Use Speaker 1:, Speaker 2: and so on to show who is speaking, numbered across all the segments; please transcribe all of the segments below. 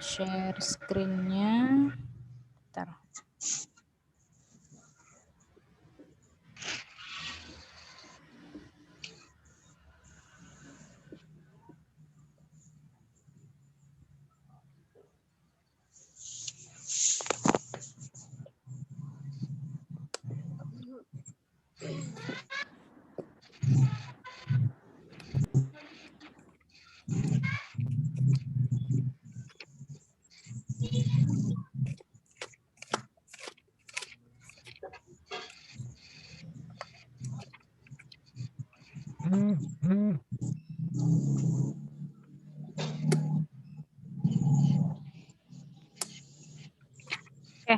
Speaker 1: Share screen-nya. Bentar. Oke,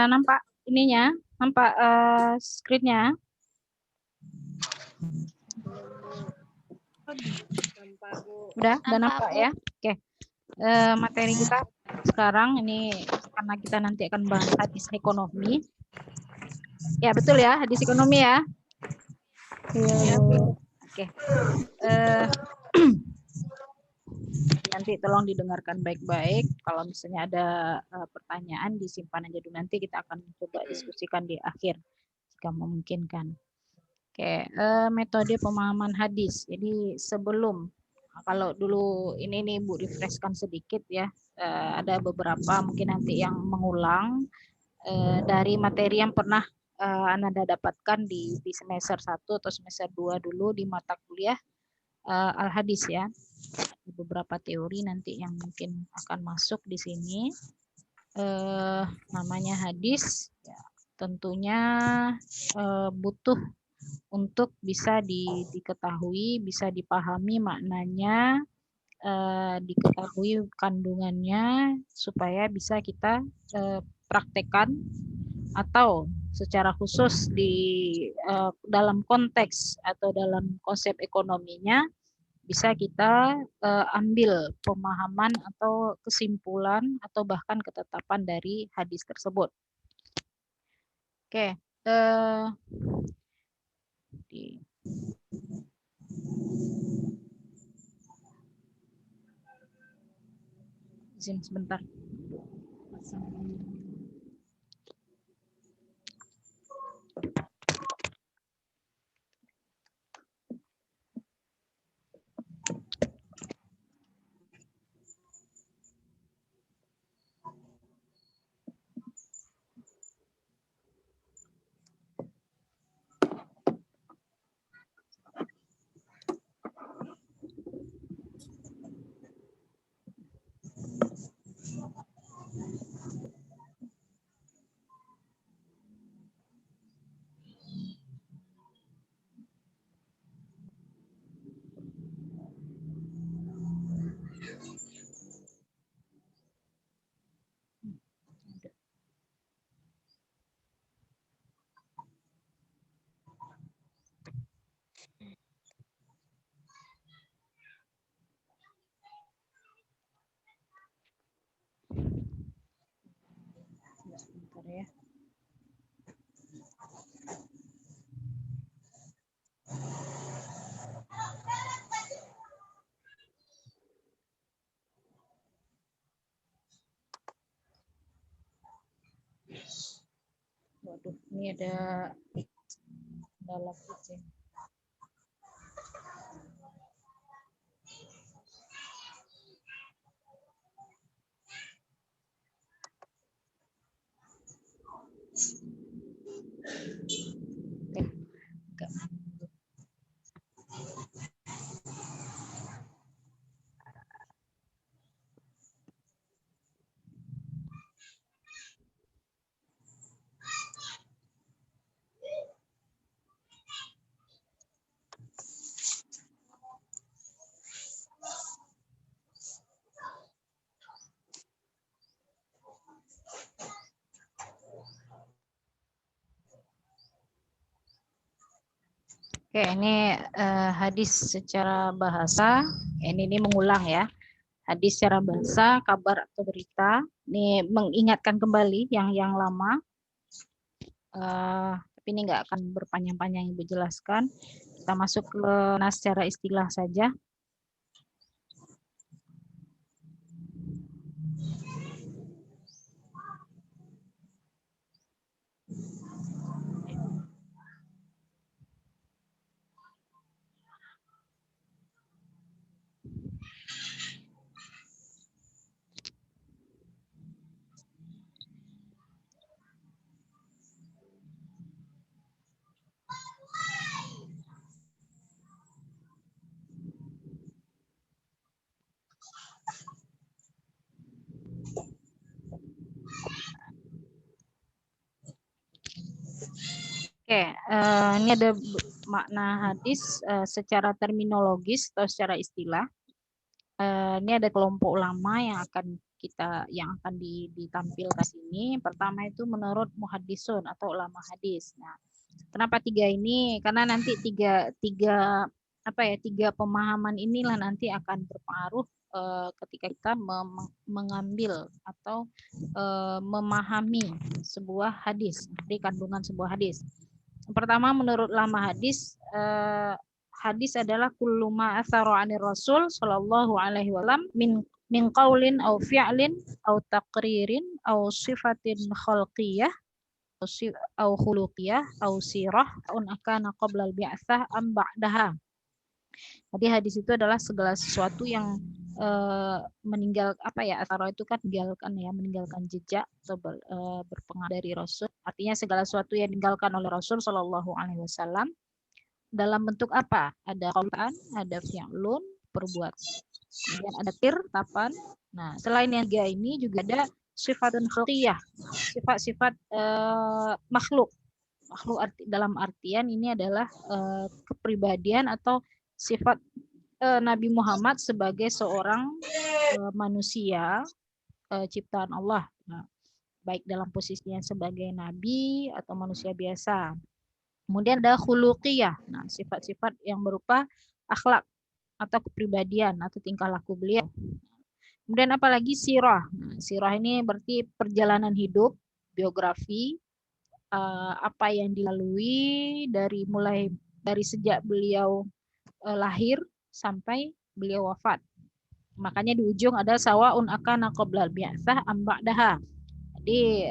Speaker 1: nampak ininya, nampak screen-nya. Udah nampak ya. Oke, materi kita sekarang ini karena kita nanti akan bahas hadis ekonomi. Ya betul ya, hadis ekonomi ya.
Speaker 2: Iya.
Speaker 1: Oke. Nanti tolong didengarkan baik-baik. Kalau misalnya ada pertanyaan disimpan aja dulu, nanti kita akan coba diskusikan di akhir jika memungkinkan. Oke, metode pemahaman hadis. Jadi sebelum, kalau dulu ini nih Bu refreshkan sedikit ya, ada beberapa mungkin nanti yang mengulang dari materi yang pernah Anda dapatkan di semester 1 atau semester 2 dulu di mata kuliah Al-Hadis ya. Beberapa teori nanti yang mungkin akan masuk di sini. Namanya hadis ya, tentunya butuh untuk bisa diketahui, bisa dipahami maknanya, diketahui kandungannya supaya bisa kita praktekkan atau secara khusus di dalam konteks atau dalam konsep ekonominya bisa kita ambil pemahaman atau kesimpulan atau bahkan ketetapan dari hadis tersebut. Oke, izin sebentar. Sebentar ya. Waduh, ini ada lapis ya. Oke, ini hadis secara bahasa. Ini mengulang ya. Hadis secara bahasa, kabar atau berita. Ini mengingatkan kembali yang lama. Tapi ini nggak akan berpanjang-panjang Ibu jelaskan. Kita masuk ke nas secara istilah saja. Oke, ini ada makna hadis secara terminologis atau secara istilah. Ini ada kelompok ulama yang akan ditampilkan sini. Pertama itu menurut muhaddisun atau ulama hadis. Nah, kenapa tiga ini? Karena nanti tiga pemahaman inilah nanti akan berpengaruh ketika kita mengambil atau memahami sebuah hadis, dari kandungan sebuah hadis. Yang pertama menurut ulama hadis, hadis adalah kullu ma athara 'anir rasul sallallahu alaihi wasallam min qaulin aw fi'lin aw taqririn aw sifatin khalqiyah aw khuluqiyah aw sirah un akana qabla al-bi'tsah am ba'daha. Jadi hadis itu adalah segala sesuatu yang athara itu kan meninggalkan jejak atau berpengaruh dari Rasul. Artinya segala sesuatu yang ditinggalkan oleh Rasul sallallahu alaihi wasallam dalam bentuk apa? Ada qaulan, ada fi'lun, perbuatan. Kemudian ada tapan. Nah, selain yang tiga ini juga ada sifatun khalqiyah, sifat-sifat makhluk. Makhluk dalam artian ini adalah kepribadian atau sifat Nabi Muhammad sebagai seorang manusia ciptaan Allah. Nah, baik dalam posisinya sebagai nabi atau manusia biasa. Kemudian ada khuluqiyah. Nah, sifat-sifat yang berupa akhlak atau kepribadian atau tingkah laku beliau. Kemudian apalagi sirah. Nah, sirah ini berarti perjalanan hidup, biografi, apa yang dilalui mulai dari sejak beliau lahir sampai beliau wafat. Makanya di ujung ada sawaun akana qoblal bi'tsah am ba'daha. Jadi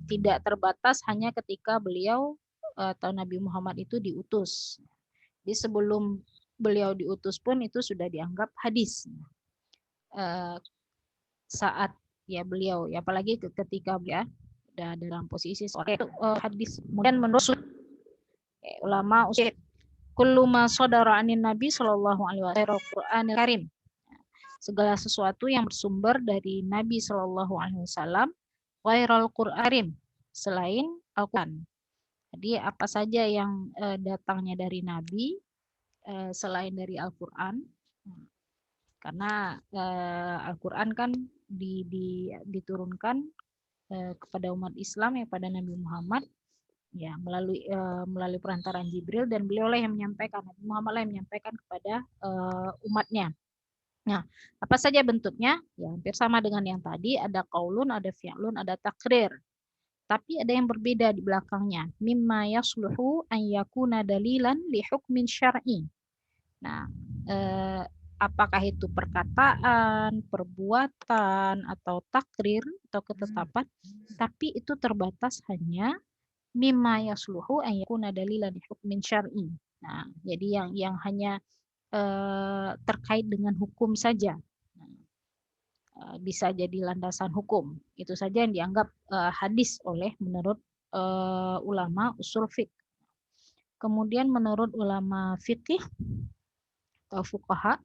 Speaker 1: tidak terbatas hanya ketika beliau atau Nabi Muhammad itu diutus. Jadi sebelum beliau diutus pun itu sudah dianggap hadis. Saat ya beliau, ya apalagi ketika ya sudah dalam posisi hadis. Kemudian menurut ulama usul kullu ma shadara anin Nabi sallallahu alaihi wasallam Qur'anil Karim. Segala sesuatu yang bersumber dari Nabi sallallahu alaihi wasallam ghairal Qur'an selain Al-Qur'an. Jadi apa saja yang datangnya dari Nabi selain dari Al-Qur'an. Karena Al-Qur'an kan diturunkan kepada umat Islam ya pada Nabi Muhammad ya melalui perantaraan Jibril, dan beliau lah yang menyampaikan, Nabi Muhammad lah yang menyampaikan kepada umatnya. Nah, apa saja bentuknya? Ya, hampir sama dengan yang tadi, ada qaulun, ada fi'lun, ada takrir. Tapi ada yang berbeda di belakangnya. Mimma yasluhu an yakuna dalilan li hukmin syar'i. Nah, apakah itu perkataan, perbuatan, atau takrir, atau ketetapan, tapi itu terbatas hanya mimma yasluhu an yakuna dalilan li hukmin syar'i. Nah, jadi yang hanya terkait dengan hukum saja, bisa jadi landasan hukum, itu saja yang dianggap hadis menurut ulama usul fiqh. Kemudian menurut ulama fikih atau fuqaha,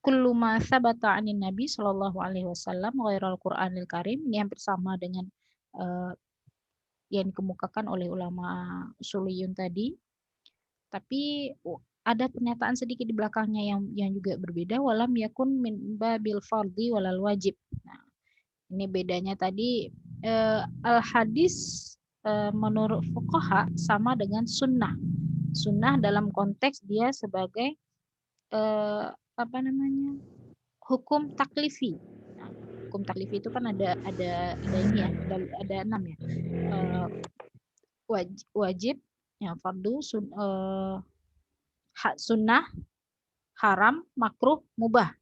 Speaker 1: kullu ma sabata anin Nabi sallallahu alaihi wasallam ghairal Qur'anil Karim, ini hampir sama dengan yang dikemukakan oleh ulama usuliyun tadi. Tapi ada pernyataan sedikit di belakangnya yang juga berbeda, walam yakun min babil fardhi walal wajib. Nah, ini bedanya tadi al hadis menurut fuqaha sama dengan sunnah. Sunnah dalam konteks dia sebagai hukum taklifi. Nah, hukum taklifi itu kan ada ini ya, ada 6 ya. Wajib, Ya, fardu, sunnah, haram, makruh, mubah.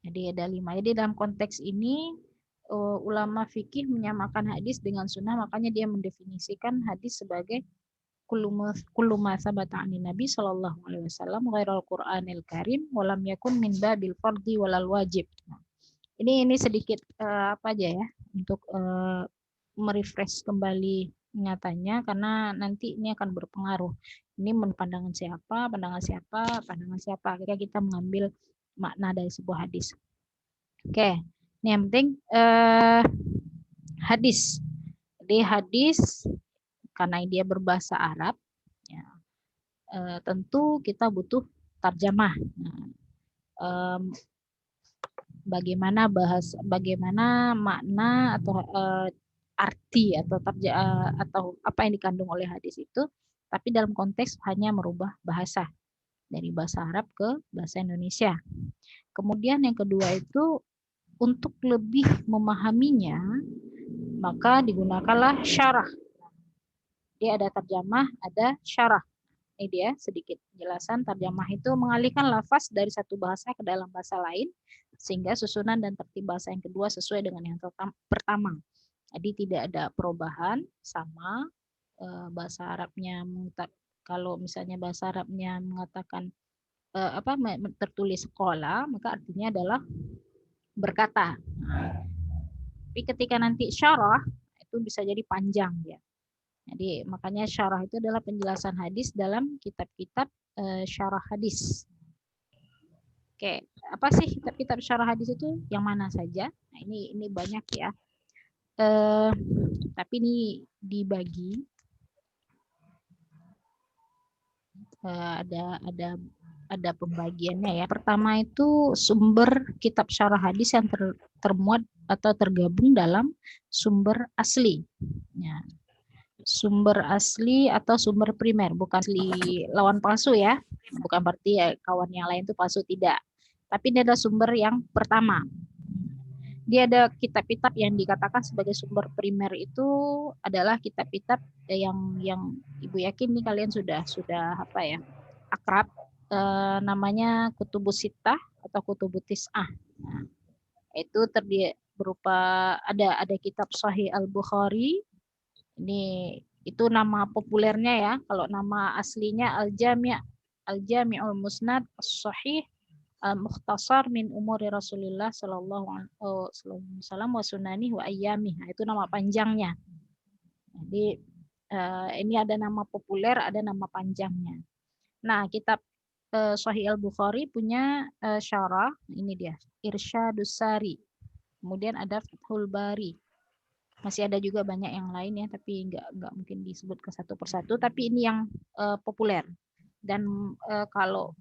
Speaker 1: Jadi ada 5. Jadi dalam konteks ini ulama fikih menyamakan hadis dengan sunnah, makanya dia mendefinisikan hadis sebagai kullu ma sabata anin Nabi sallallahu alaihi wasallam ghairal Qur'anil Karim wa lam yakun min babil fardhi walal wajib. Ini sedikit apa aja ya untuk merefresh kembali ingatannya, karena nanti ini akan berpengaruh. Ini pandangan siapa, pandangan siapa, pandangan siapa. Akhirnya kita mengambil makna dari sebuah hadis. Oke, ini yang penting hadis. Jadi hadis karena dia berbahasa Arab, ya, tentu kita butuh tarjamah. Nah, bagaimana makna atau arti atau apa yang dikandung oleh hadis itu, tapi dalam konteks hanya merubah bahasa dari bahasa Arab ke bahasa Indonesia. Kemudian yang kedua itu untuk lebih memahaminya maka digunakanlah syarah. Dia ada tarjamah, ada syarah. Ini dia sedikit penjelasan. Tarjamah itu mengalihkan lafaz dari satu bahasa ke dalam bahasa lain sehingga susunan dan tertib bahasa yang kedua sesuai dengan yang pertama. Jadi tidak ada perubahan, sama bahasa Arabnya. Kalau misalnya bahasa Arabnya mengatakan tertulis sekolah, maka artinya adalah berkata. Tapi ketika nanti syarah itu bisa jadi panjang ya. Jadi makanya syarah itu adalah penjelasan hadis dalam kitab-kitab syarah hadis. Oke, apa sih kitab-kitab syarah hadis itu? Yang mana saja? Nah, ini banyak ya. Tapi ini dibagi ada pembagiannya ya. Pertama itu sumber kitab syarah hadis yang termuat atau tergabung dalam sumber asli. Ya. Sumber asli atau sumber primer, bukan asli lawan palsu ya, bukan berarti ya kawan yang lain itu palsu, tidak, tapi ini ada sumber yang pertama. Dia ada kitab-kitab yang dikatakan sebagai sumber primer itu adalah kitab-kitab yang ibu yakin nih kalian sudah apa ya, akrab, namanya Kutubus Sittah atau Kutubus Tis'ah. Nah, itu terdiri berupa ada kitab Sahih Al-Bukhari. Ini itu nama populernya ya. Kalau nama aslinya Al-Jami'ul Musnad As-Sahih Al-Mukhtasar min Umuri Rasulillah sallallahu alaihi wasallam wa sunani wa ayyamih. Nah, itu nama panjangnya. Jadi ini ada nama populer, ada nama panjangnya. Nah, kitab Sahih Al-Bukhari punya syarah, ini dia, Irsyadus Sari. Kemudian ada Fathul Bari. Masih ada juga banyak yang lain ya, tapi nggak mungkin disebut ke satu persatu, tapi ini yang populer. Dan kalau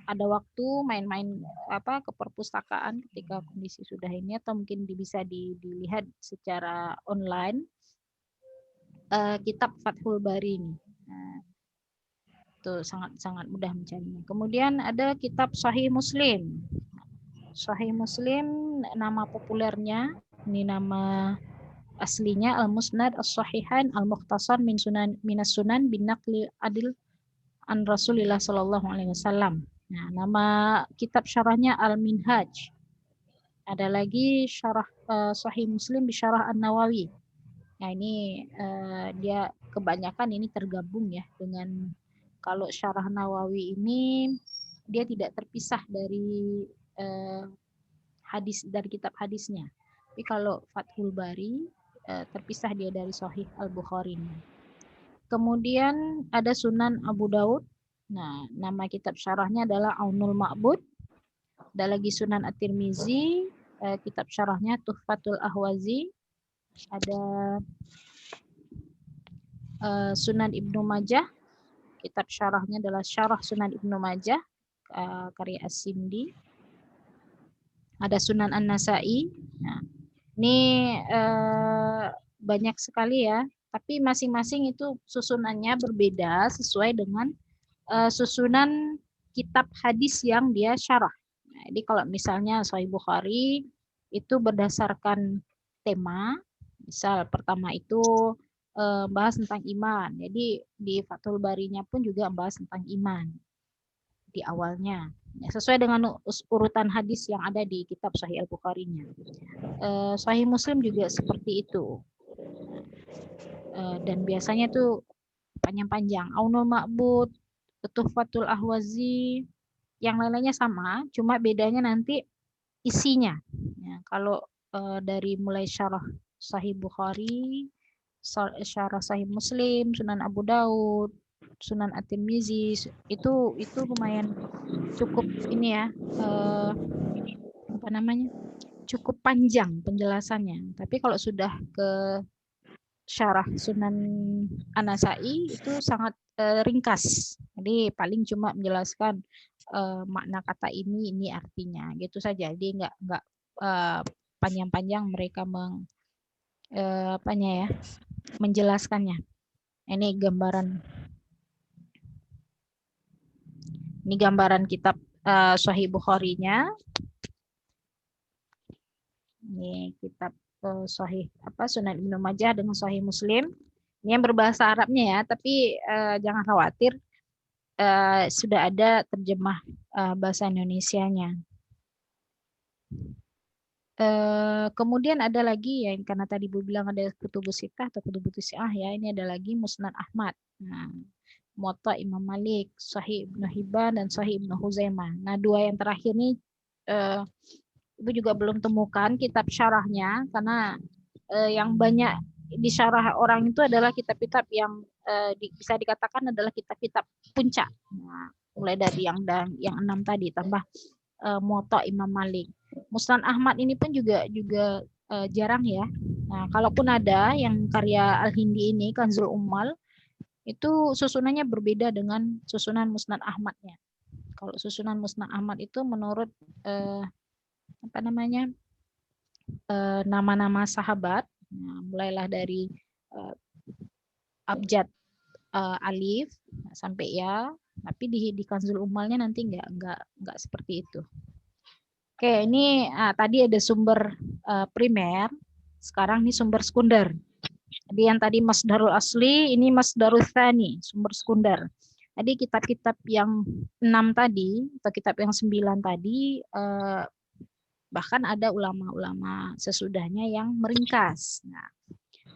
Speaker 1: ada waktu main-main ke perpustakaan ketika kondisi sudah ini, atau mungkin bisa dilihat secara online, kitab Fathul Bari ini. Nah, itu sangat mudah mencarinya. Kemudian ada kitab Sahih Muslim. Sahih Muslim nama populernya, ini nama aslinya Al-Musnad As-Sahihan Al-Mukhtasar minas sunan bin naqli adil an Rasulillah sallallahu alaihi wasallam. Nah, nama kitab syarahnya Al-Minhaj. Ada lagi syarah Sahih Muslim bi syarah An-Nawawi. Nah, ini dia kebanyakan ini tergabung ya dengan, kalau syarah Nawawi ini dia tidak terpisah dari hadis, dari kitab hadisnya. Tapi kalau Fathul Bari terpisah dia dari Sahih Al-Bukhari. Kemudian ada Sunan Abu Daud. Nah, nama kitab syarahnya adalah Aunul Ma'bud. Ada lagi Sunan At-Tirmizi, kitab syarahnya Tuhfatul Ahwazi. Ada Sunan Ibnu Majah, kitab syarahnya adalah Syarah Sunan Ibnu Majah, karya As-Sindi. Ada Sunan An-Nasa'i. Nah, ini banyak sekali ya, tapi masing-masing itu susunannya berbeda sesuai dengan susunan kitab hadis yang dia syarah. Nah, jadi kalau misalnya Sahih Bukhari itu berdasarkan tema, misal pertama itu bahas tentang iman. Jadi di Fathul Barinya pun juga bahas tentang iman di awalnya. Ya, sesuai dengan urutan hadis yang ada di kitab Sahih Al-Bukhari-nya. Sahih Muslim juga seperti itu. Dan biasanya tuh panjang-panjang. Aunul Ma'bud, Tuhfatul Ahwazi, yang lain-lainnya sama, cuma bedanya nanti isinya. Ya, kalau dari mulai syarah Sahih Bukhari, syarah Sahih Muslim, Sunan Abu Daud, Sunan At-Tirmizi, itu lumayan cukup ini ya, apa namanya, cukup panjang penjelasannya. Tapi kalau sudah ke syarah Sunan An-Nasa'i itu sangat ringkas. Jadi paling cuma menjelaskan makna kata ini artinya, gitu saja. Jadi nggak panjang-panjang mereka apanya ya, menjelaskannya. Ini gambaran kitab Sahih Bukhari-nya. Ini kitab Sahih Sunan Ibnu Majah dengan Sahih Muslim. Ini yang berbahasa Arabnya ya, tapi jangan khawatir, sudah ada terjemah bahasa Indonesianya. Kemudian ada lagi ya, karena tadi Bu bilang ada Kutubus Sittah atau Kutubus Syiah ya, ini ada lagi Musnad Ahmad. Nah, Muwatta Imam Malik, Sahih Ibnu Hibban dan Sahih Ibnu Huzaimah. Nah, dua yang terakhir ini Ibu juga belum temukan kitab syarahnya, karena yang banyak disyarah orang itu adalah kitab-kitab yang bisa dikatakan adalah kitab-kitab puncak. Nah, mulai dari yang 6 tadi tambah Muwatta Imam Malik. Musnad Ahmad ini pun juga jarang ya. Nah, kalaupun ada yang karya Al-Hindi ini Kanzul Ummal, itu susunannya berbeda dengan susunan Musnad Ahmadnya. Kalau susunan Musnad Ahmad itu menurut apa namanya, nama-nama sahabat, nah, mulailah dari abjad alif sampai ya, tapi di Kanzul Ummalnya nanti nggak seperti itu. Oke, ini tadi ada sumber primer, sekarang ini sumber sekunder. Jadi yang tadi masdarul asli, ini masdarul tsani, sumber sekunder. Jadi kitab-kitab yang 6 tadi atau kitab yang 9 tadi, bahkan ada ulama-ulama sesudahnya yang meringkas. Nah,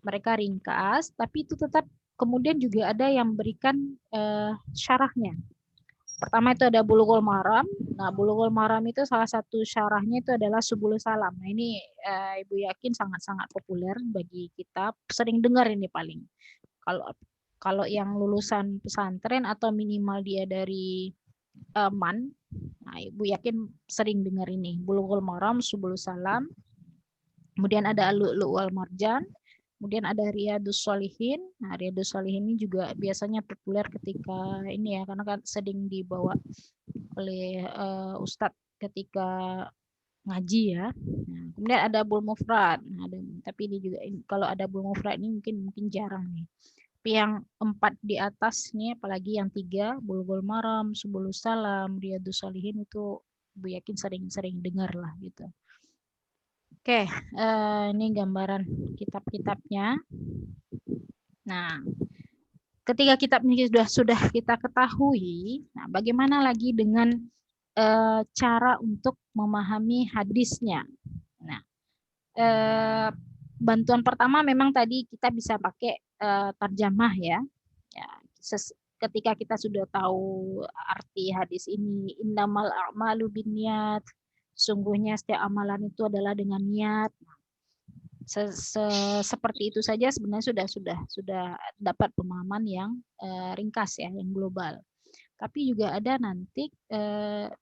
Speaker 1: mereka ringkas, tapi itu tetap kemudian juga ada yang memberikan syarahnya. Pertama itu ada Bulughul Maram. Nah, Bulughul Maram itu salah satu syarahnya itu adalah Subulus Salam. Nah, ini Ibu yakin sangat-sangat populer bagi kita, sering dengar ini paling. Kalau yang lulusan pesantren atau minimal dia dari MAN, nah, Ibu yakin sering dengar ini. Bulughul Maram, Subulus Salam. Kemudian ada Al-Lu'lu' wal Marjan. Kemudian ada Riyadus Shalihin. Nah, Riyadus Shalihin ini juga biasanya populer ketika ini ya, karena kan sering dibawa oleh Ustadz ketika ngaji ya. Nah, kemudian ada Bul Mufrad. Nah, tapi ini juga kalau ada Bul Mufrad ini mungkin jarang nih. Tapi yang 4 di atas nih, apalagi yang 3, Bulughul Maram, Subulus Salam, Riyadus Shalihin itu Bu yakin sering dengar lah gitu. Oke, ini gambaran kitab-kitabnya. Nah, ketika kitab ini sudah kita ketahui, nah bagaimana lagi dengan cara untuk memahami hadisnya? Nah, bantuan pertama memang tadi kita bisa pakai tarjamah ya. Ketika kita sudah tahu arti hadis ini, innamal a'malu binniyat, sungguhnya setiap amalan itu adalah dengan niat. Seperti itu saja sebenarnya sudah dapat pemahaman yang ringkas ya, yang global. Tapi juga ada nanti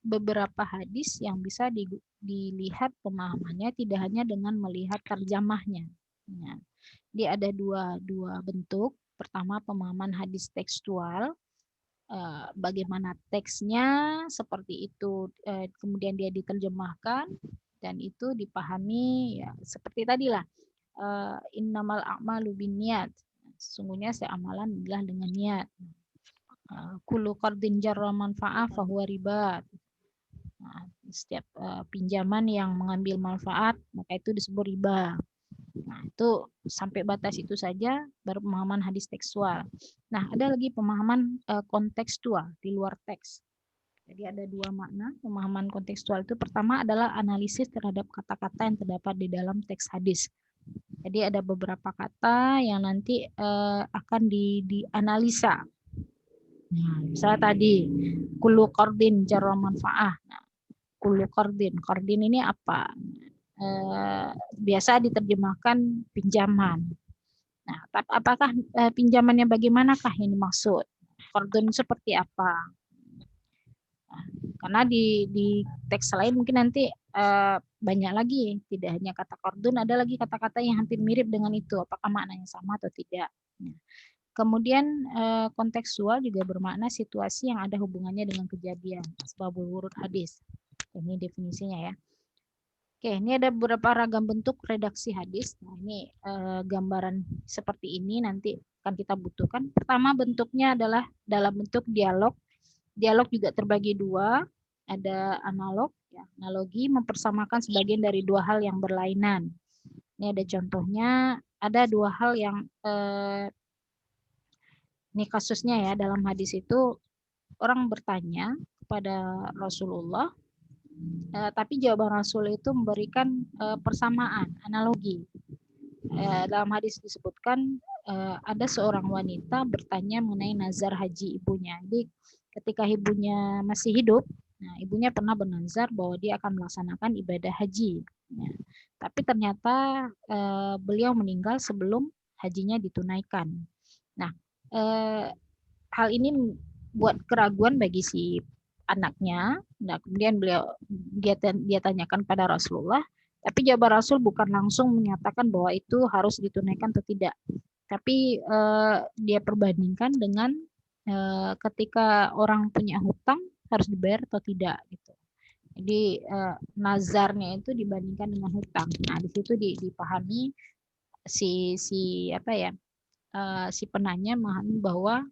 Speaker 1: beberapa hadis yang bisa dilihat pemahamannya tidak hanya dengan melihat terjemahnya. Nah, jadi ada dua bentuk. Pertama, pemahaman hadis tekstual. Bagaimana teksnya seperti itu, kemudian dia diterjemahkan dan itu dipahami ya seperti tadilah, innamal a'malu binniyat, sesungguhnya amalan adalah dengan niat. Kullu qardin jarra manfa'ah fahuwa riba. Nah, setiap pinjaman yang mengambil manfaat maka itu disebut riba. Nah, itu sampai batas itu saja baru pemahaman hadis tekstual. Nah, ada lagi pemahaman kontekstual di luar teks. Jadi ada dua makna pemahaman kontekstual itu. Pertama adalah analisis terhadap kata-kata yang terdapat di dalam teks hadis. Jadi ada beberapa kata yang nanti akan dianalisa. Nah, misalnya tadi kullu qardin jarra manfaah. Nah, kullu qardin ini apa? Biasa diterjemahkan pinjaman. Nah, apakah pinjamannya bagaimanakah ini maksud? Qardun seperti apa? Nah, karena di teks lain mungkin nanti banyak lagi, tidak hanya kata qardun, ada lagi kata-kata yang hampir mirip dengan itu. Apakah maknanya sama atau tidak? Nah, kemudian kontekstual juga bermakna situasi yang ada hubungannya dengan kejadian, sebabul wurud hadis. Ini definisinya ya. Oke, ini ada beberapa ragam bentuk redaksi hadis. Nah, ini gambaran seperti ini nanti akan kita butuhkan. Pertama bentuknya adalah dalam bentuk dialog. Dialog juga terbagi dua. Ada analog, ya, analogi mempersamakan sebagian dari dua hal yang berlainan. Ini ada contohnya, ada dua hal yang ini kasusnya ya dalam hadis itu orang bertanya kepada Rasulullah. Tapi jawaban Rasul itu memberikan persamaan, analogi. Dalam hadis disebutkan ada seorang wanita bertanya mengenai nazar haji ibunya. Jadi ketika ibunya masih hidup, nah, ibunya pernah bernazar bahwa dia akan melaksanakan ibadah haji. Ya. Tapi ternyata beliau meninggal sebelum hajinya ditunaikan. Nah, hal ini buat keraguan bagi si anaknya. Nah, kemudian dia tanyakan pada Rasulullah, tapi jawaban Rasul bukan langsung menyatakan bahwa itu harus ditunaikan atau tidak. Tapi dia perbandingkan dengan ketika orang punya hutang harus dibayar atau tidak gitu. Jadi nazarnya itu dibandingkan dengan hutang. Nah, di situ dipahami si penanya memahami bahwa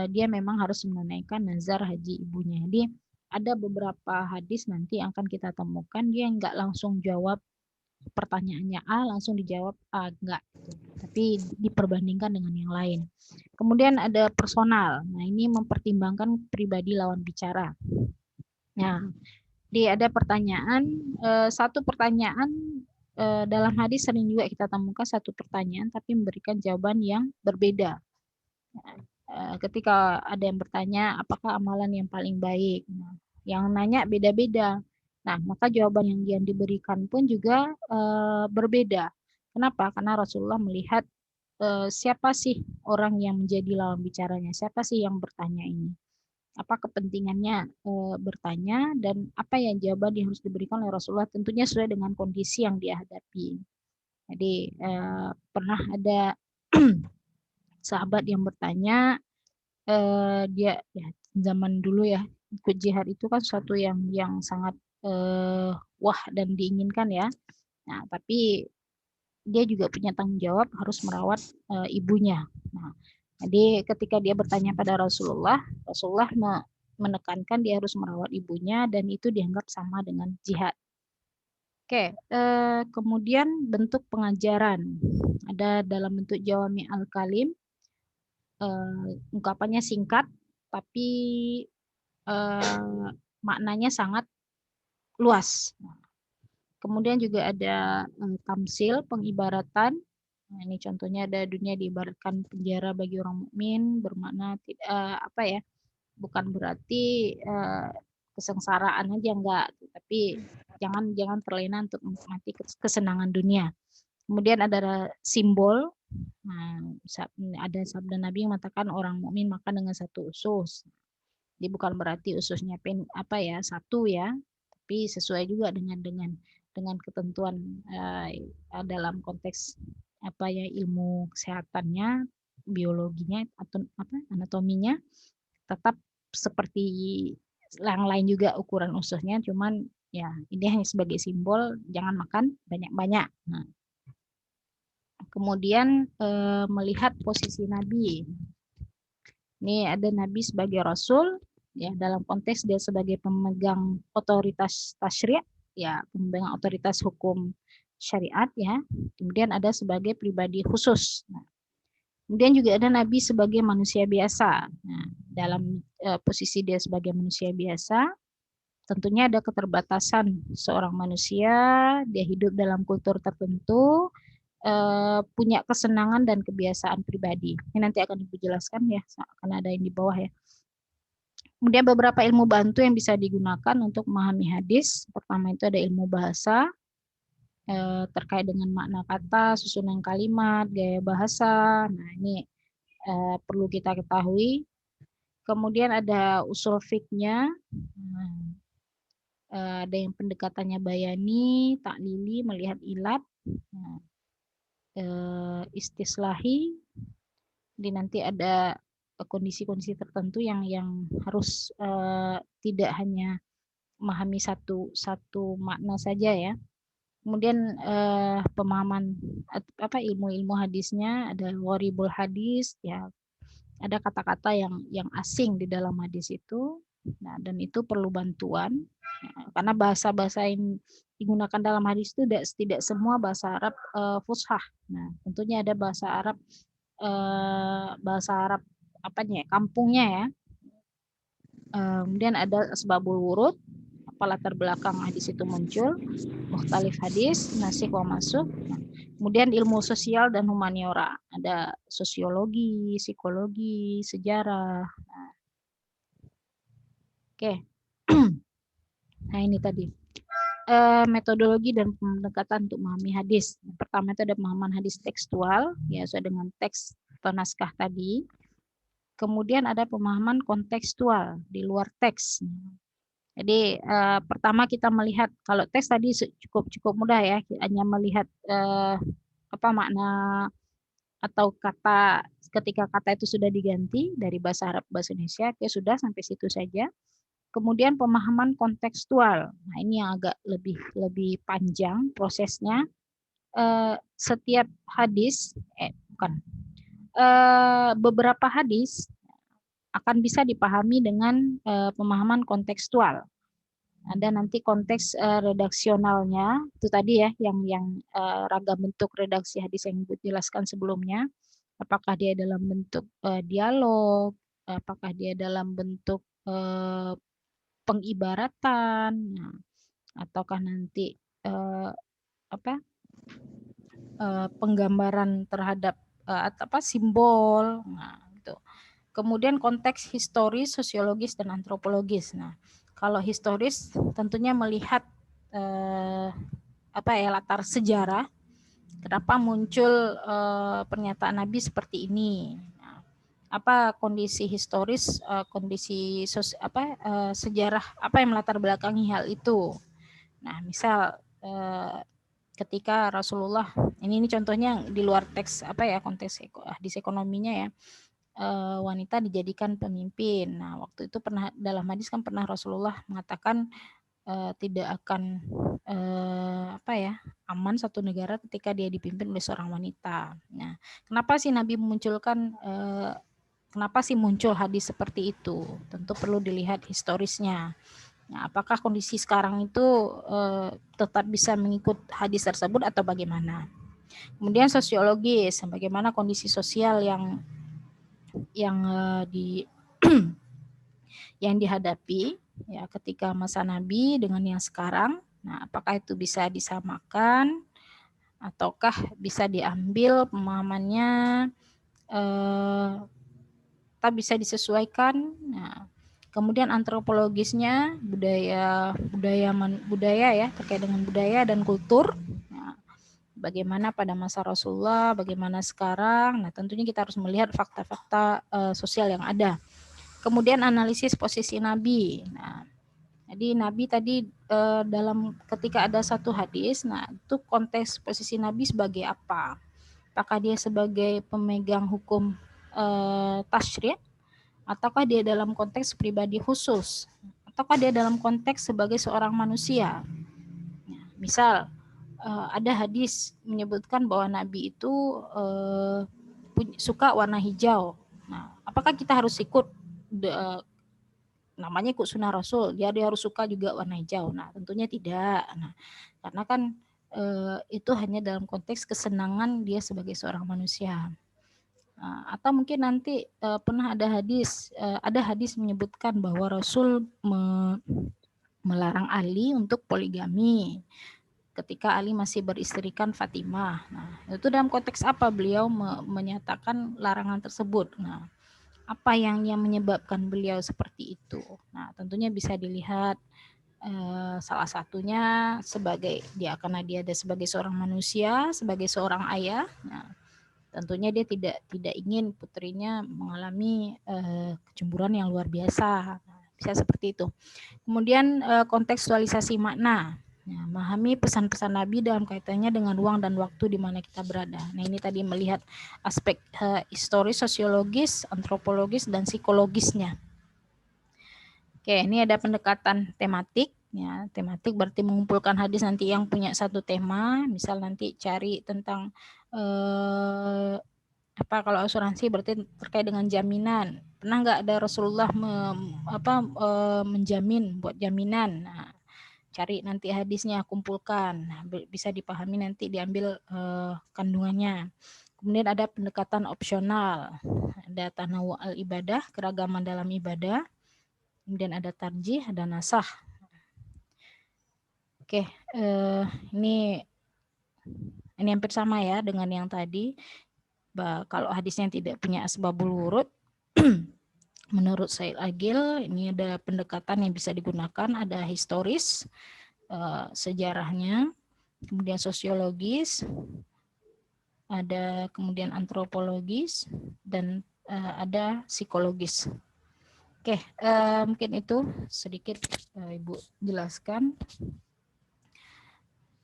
Speaker 1: dia memang harus menunaikan nazar haji ibunya. Jadi ada beberapa hadis nanti yang akan kita temukan dia nggak langsung jawab pertanyaannya A langsung dijawab A, enggak, tapi diperbandingkan dengan yang lain. Kemudian ada personal. Nah, ini mempertimbangkan pribadi lawan bicara. Nah, ada pertanyaan, satu pertanyaan dalam hadis sering juga kita temukan satu pertanyaan tapi memberikan jawaban yang berbeda. Ketika ada yang bertanya apakah amalan yang paling baik, nah, yang nanya beda-beda. Nah, maka jawaban yang diberikan pun juga berbeda. Kenapa? Karena Rasulullah melihat siapa sih orang yang menjadi lawan bicaranya, siapa sih yang bertanya ini, apa kepentingannya bertanya, dan apa yang jawaban yang harus diberikan oleh Rasulullah tentunya sesuai dengan kondisi yang dia hadapi. Jadi pernah ada sahabat yang bertanya, dia ya zaman dulu ya ikut jihad itu kan suatu yang sangat wah dan diinginkan ya. Nah, tapi dia juga punya tanggung jawab harus merawat ibunya. Nah, jadi ketika dia bertanya pada Rasulullah menekankan dia harus merawat ibunya dan itu dianggap sama dengan jihad. Oke, kemudian bentuk pengajaran ada dalam bentuk jawami al-kalim. Ungkapannya singkat tapi maknanya sangat luas. Kemudian juga ada tamsil, pengibaratan. Nah, ini contohnya ada dunia diibaratkan penjara bagi orang mukmin, bermakna bukan berarti kesengsaraan aja enggak, tapi jangan terlena untuk menikmati kesenangan dunia. Kemudian ada simbol. Nah, ada sabda Nabi yang mengatakan orang mukmin makan dengan satu usus. Jadi bukan berarti ususnya satu ya, tapi sesuai juga dengan ketentuan dalam konteks ilmu kesehatannya, biologinya atau anatominya tetap seperti yang lain juga ukuran ususnya, cuman ya ini hanya sebagai simbol jangan makan banyak-banyak. Nah, kemudian melihat posisi Nabi. Ini ada Nabi sebagai Rasul, ya dalam konteks dia sebagai pemegang otoritas tasyri', ya pemegang otoritas hukum syariat ya. Kemudian ada sebagai pribadi khusus. Nah, kemudian juga ada nabi sebagai manusia biasa. Nah, dalam posisi dia sebagai manusia biasa, tentunya ada keterbatasan seorang manusia, dia hidup dalam kultur tertentu, punya kesenangan dan kebiasaan pribadi. Ini nanti akan Ibu jelaskan ya, akan ada yang di bawah ya. Kemudian beberapa ilmu bantu yang bisa digunakan untuk memahami hadis. Pertama itu ada ilmu bahasa, terkait dengan makna kata, susunan kalimat, gaya bahasa. Nah, ini perlu kita ketahui. Kemudian ada usul fiknya, ada yang pendekatannya bayani, taklili, melihat ilat, istislahi. Jadi nanti ada kondisi-kondisi tertentu yang harus tidak hanya memahami satu makna saja ya. Kemudian pemahaman ilmu-ilmu hadisnya, ada gharibul hadis ya, ada kata-kata yang asing di dalam hadis itu. Nah, dan itu perlu bantuan karena bahasa-bahasa yang digunakan dalam hadis itu tidak semua bahasa Arab fushah. Nah, tentunya ada bahasa Arab kampungnya ya. Kemudian ada asbabul wurud, apa latar belakang hadis itu muncul, mukhtalif hadis, nasikh wa mansukh. Kemudian ilmu sosial dan humaniora, ada sosiologi, psikologi, sejarah. Nah, oke. Nah, ini tadi metodologi dan pendekatan untuk memahami hadis. Yang pertama itu ada pemahaman hadis tekstual, ya sesuai dengan teks atau naskah tadi. Kemudian ada pemahaman kontekstual di luar teks. Jadi pertama kita melihat, kalau teks tadi cukup mudah ya, hanya melihat apa makna atau kata, ketika kata itu sudah diganti dari bahasa Arab ke bahasa Indonesia, ya sudah sampai situ saja. Kemudian pemahaman kontekstual. Nah, ini yang agak lebih panjang prosesnya. Setiap hadis beberapa hadis akan bisa dipahami dengan pemahaman kontekstual. Ada nanti konteks redaksionalnya, itu tadi ya, yang ragam bentuk redaksi hadis yang dijelaskan sebelumnya. Apakah dia dalam bentuk dialog, apakah dia dalam bentuk pengibaratan, nah, ataukah nanti penggambaran terhadap simbol. Nah, gitu. Kemudian konteks historis, sosiologis, dan antropologis. Nah, kalau historis tentunya melihat latar sejarah, kenapa muncul pernyataan Nabi seperti ini. Nah, apa kondisi historis, kondisi sejarah apa yang melatar belakangi hal itu. Nah, misal ketika Rasulullah, ini contohnya di luar teks konteks hadis ekonominya ya, wanita dijadikan pemimpin. Nah, waktu itu pernah dalam hadis kan pernah Rasulullah mengatakan tidak akan aman satu negara ketika dia dipimpin oleh seorang wanita. Nah, kenapa sih Nabi memunculkan kenapa sih muncul hadis seperti itu? Tentu perlu dilihat historisnya. Nah, apakah kondisi sekarang itu tetap bisa mengikut hadis tersebut atau bagaimana? Kemudian sosiologis, bagaimana kondisi sosial yang yang dihadapi ya ketika masa Nabi dengan yang sekarang. Nah, apakah itu bisa disamakan ataukah bisa diambil pemahamannya tak bisa disesuaikan. Nah, kemudian antropologisnya budaya ya, terkait dengan budaya dan kultur. Nah, bagaimana pada masa Rasulullah, bagaimana sekarang. Nah, tentunya kita harus melihat fakta-fakta sosial yang ada. Kemudian analisis posisi Nabi. Nah, jadi Nabi tadi dalam ketika ada satu hadis, nah itu konteks posisi Nabi sebagai apa? Apakah dia sebagai pemegang hukum tasyri', ataukah dia dalam konteks pribadi khusus, ataukah dia dalam konteks sebagai seorang manusia? Nah, misal ada hadis menyebutkan bahwa Nabi itu suka warna hijau. Nah, apakah kita harus ikut namanya ikut sunnah Rasul, dia harus suka juga warna hijau? Nah, tentunya tidak. Nah, karena kan itu hanya dalam konteks kesenangan dia sebagai seorang manusia. Atau mungkin nanti pernah ada hadis menyebutkan bahwa Rasul melarang Ali untuk poligami ketika Ali masih beristrikan Fatimah. Nah, itu dalam konteks apa beliau menyatakan larangan tersebut? Nah, apa yang menyebabkan beliau seperti itu? Nah, tentunya bisa dilihat salah satunya karena dia ada sebagai seorang manusia, sebagai seorang ayah. Nah, tentunya dia tidak ingin putrinya mengalami kecemburuan yang luar biasa. Nah, bisa seperti itu. Kemudian kontekstualisasi makna. Nah, memahami pesan-pesan Nabi dalam kaitannya dengan ruang dan waktu di mana kita berada. Nah, ini tadi melihat aspek historis, sosiologis, antropologis, dan psikologisnya. Oke, ini ada pendekatan tematik. Ya, tematik berarti mengumpulkan hadis nanti yang punya satu tema. Misal nanti cari tentang kalau asuransi berarti terkait dengan jaminan. Pernah nggak ada Rasulullah menjamin buat jaminan? Nah, cari nanti hadisnya, kumpulkan, bisa dipahami nanti diambil kandungannya. Kemudian ada pendekatan opsional, ada tanawu al ibadah, keragaman dalam ibadah. Kemudian ada tarjih, ada nasah. Oke, ini hampir sama ya dengan yang tadi. Kalau hadisnya tidak punya asbabul wurud, menurut Said Agil ini ada pendekatan yang bisa digunakan, ada historis, sejarahnya, kemudian sosiologis, ada kemudian antropologis, dan ada psikologis. Oke, mungkin itu sedikit Ibu jelaskan.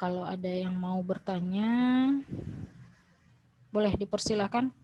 Speaker 1: Kalau ada yang mau bertanya, boleh dipersilakan.